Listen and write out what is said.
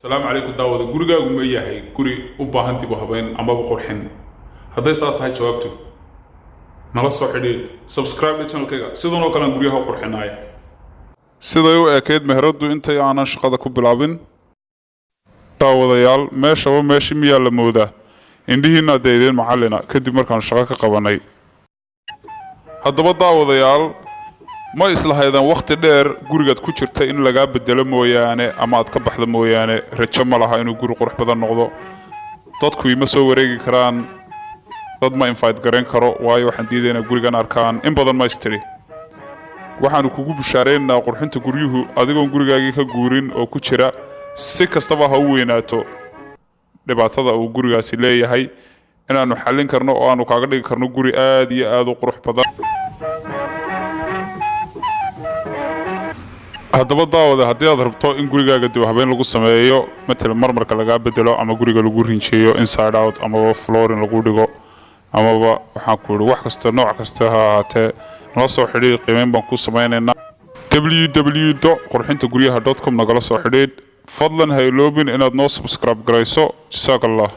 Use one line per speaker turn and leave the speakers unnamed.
السلام عليكم داود غوريغا ما yahay guri u baahan dib u habeyn ama qurxin haday saa tahay jawaabtu nala soo xidhi subscribe channel-kayga sidoo kale guriyaha qurxinaya siday u ekeed meheradu intay aanan shaqada ku bilaabin daawadayaal meesha miyaa la moodaa indhihiina deedeen macallina kadib markaan shaqo ka qabanay haddaba daawadayaal ma islahaydaan waqti dheer gurigaad ku jirta in laga bedelo mooyaane ama aad ka baxdo mooyaane rajo ma laha inuu guri qurux badan noqdo dadku ima soo wareegi karaan dad ma invite garan karo waayo waxaan diidaynaa gurigan arkaan in badan ma istiri waxaanu kugu bushaareynaa qurxinta guryuhu adigoon gurigaagii ka guurin oo ku jira si kastaba ha u weynaato dhibaatada uu gurigaasi leeyahay inaanu xallin karno oo aanu kaaga dhigi karno guri aad iyo aad u qurux badan haddaba daawada haddii aad rabto in gurigaaga dib habeen lagu sameeyo مثلا marmarka laga bedelo ama guriga lagu rinjiyo inside out ama flooring lagu dhigo ama waxaan ku wax kasta nooc kasta ha ahaatee nala soo xidhiid qiimeyn baan ku sameeynaa www.qurxintaguryaha.com nagala soo xidhiid fadlan ha iloobin inaad noo subscribe garayso jazakallah